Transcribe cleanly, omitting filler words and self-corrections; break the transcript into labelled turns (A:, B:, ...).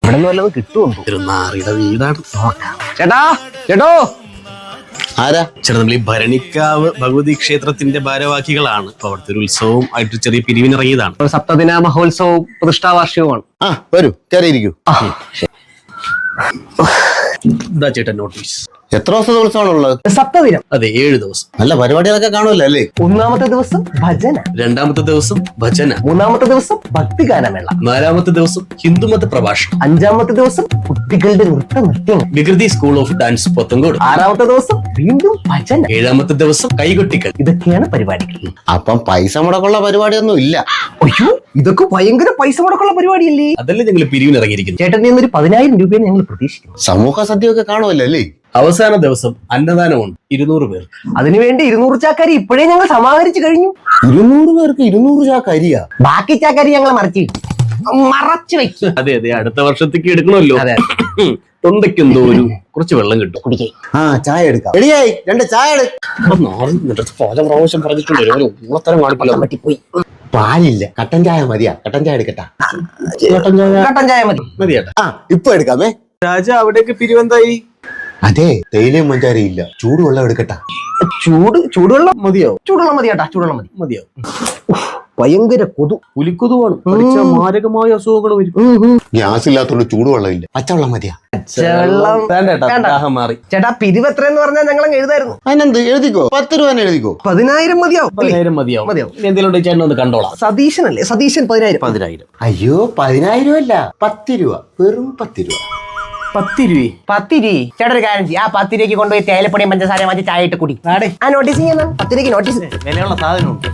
A: ഇവിടെ നിന്ന് വല്ലതും കിട്ടുമോ?
B: തിരുനാറിയുടെ വീടാണ്.
A: ചേട്ടാ ചേട്ടോ
B: ആരാ ചേട്ടാ? നമ്മൾ ഈ ഭരണിക്കാവ് ഭഗവതി ക്ഷേത്രത്തിന്റെ ഭാരവാഹികളാണ്. അപ്പൊ അവിടുത്തെ ഒരു ഉത്സവം ആയിട്ട് ചെറിയ പിരിവിനിറങ്ങിയതാണ്.
A: ഒരു സപ്തദിന മഹോത്സവവും പ്രതിഷ്ഠാവാർഷികവുമാണ്.
C: വരൂ കയറിയിരിക്കൂ.
B: ഇതാ ചേട്ടാ നോട്ടീസ്.
C: എത്ര ദിവസത്തെ ഉത്സവമാണുള്ളത്?
A: സപ്തദിനം.
B: അതെ, 7 ദിവസം.
C: നല്ല പരിപാടികളൊക്കെ കാണുമല്ലോ അല്ലേ?
A: ഒന്നാമത്തെ ദിവസം ഭജന,
B: രണ്ടാമത്തെ ദിവസം ഭജന,
A: മൂന്നാമത്തെ ദിവസം ഭക്തിഗാനമേള,
B: നാലാമത്തെ ദിവസം ഹിന്ദുമത പ്രഭാഷണം,
A: അഞ്ചാമത്തെ ദിവസം കുട്ടികളുടെ നൃത്തങ്ങൾ,
B: വികൃതി സ്കൂൾ ഓഫ് ഡാൻസ് പോത്തങ്കോട്,
A: ആറാമത്തെ ദിവസം വീണ്ടും ഭജന,
B: ഏഴാമത്തെ ദിവസം കൈകൊട്ടിക്കൽ.
A: ഇതൊക്കെയാണ് പരിപാടികൾ.
C: അപ്പം പൈസ മുടക്കുള്ള പരിപാടിയൊന്നും ഇല്ല.
A: അയ്യോ, ഇതൊക്കെ ഭയങ്കര പൈസ മുടക്കുള്ള പരിപാടിയല്ലേ?
B: അതല്ലേ ഞങ്ങൾ പിരിവിനിറങ്ങിയിരിക്കുന്നത്.
A: ചേട്ടൻ ഒരു 10,000 രൂപയാണ് ഞങ്ങൾ പ്രതീക്ഷിക്കുന്നത്.
C: സമൂഹ സദ്യയൊക്കെ കാണുമല്ലോ അല്ലേ?
B: അവസാന ദിവസം അന്നദാനമുണ്ട് 200 പേർ.
A: അതിനുവേണ്ടി 200 ചാക്കാരി ഇപ്പോഴേ ഞങ്ങൾ സമാഹരിച്ചു കഴിഞ്ഞു.
C: 200 പേർക്ക് 200 ചാക്ക് അരിയാ?
A: ബാക്കി ചാക്കാരി ഞങ്ങൾ മറച്ചു വെക്കും.
B: അതെ അതെ, അടുത്ത വർഷത്തേക്ക് എടുക്കണമല്ലോ.
A: അതെ.
B: തൊണ്ടയ്ക്കെന്തോ കുറച്ച് വെള്ളം കിട്ടും.
A: കുടിക്കേ.
C: ചായ എടുക്കാം. റെഡിയായി, 2 ചായ
B: പല പ്രാവശ്യം പറഞ്ഞിട്ടുണ്ട്, ഒരു ഊളത്തരം കാണിക്കില്ല.
A: പറ്റിപ്പോയി.
C: പാലില്ല, കട്ടൻ ചായ മതിയാ? കട്ടൻ ചായ എടുക്കട്ടാ?
A: കട്ടൻ ചായ മതി.
B: മതിയേട്ടാ.
C: ഇപ്പൊ എടുക്കാമേ.
B: രാജ, അവിടേക്ക് പിരിവെന്തായി?
C: അതെ, തേയിലയും മഞ്ചാരയും ഇല്ല. ചൂടുവെള്ളം എടുക്കട്ടാ?
A: ചൂടുവെള്ളം
B: മതിയോ?
A: ചൂടുവെള്ളം മതി ചേട്ടാ, ചൂടുവെള്ളം മതി.
B: മതിയോ?
A: ഭയങ്കര
B: പുലിക്കൊതുവാണ്. പഠിച്ചാൽ മാരകമായ അസുഖങ്ങൾ വരും.
C: ഗ്യാസ് ഇല്ലാത്തോണ്ട് ചൂടുവെള്ളം ഇല്ല. പച്ചവെള്ളം മതിയാ?
A: പച്ചവെള്ളം
B: വേണ്ട. ദാഹം മാറി.
A: ചേട്ടാ, പിരിവ് എത്രയെന്ന് പറഞ്ഞാൽ ഞങ്ങൾ എഴുതായിരുന്നു.
C: അതിനെന്ത് എഴുതിക്കോ? 10 രൂപ എഴുതിക്കോ.
A: 10,000 മതിയാവും.
B: 10,000 മതിയാവും. എന്തെങ്കിലും ചേട്ടൻ ഒന്ന് കണ്ടോളാം.
A: സതീശനല്ലേ? സതീശൻ 10,000.
B: 10,000.
C: അയ്യോ, 10,000 അല്ല, 10 രൂപ. വെറും 10 രൂപ.
B: 10 രൂപ.
A: 10 രൂപ. ചേട്ടാ ഒരു കാര്യം ചെയ്യും, ആ 10 രൂപയ്ക്ക് കൊണ്ടുപോയി തേയിലപ്പൊടിയും പഞ്ചസാര മാറ്റി ചായ ഇട്ട് കുടി. 10 രൂപയ്ക്ക് നോട്ടീസ്.
B: വിലയുള്ള സാധനമുണ്ട്.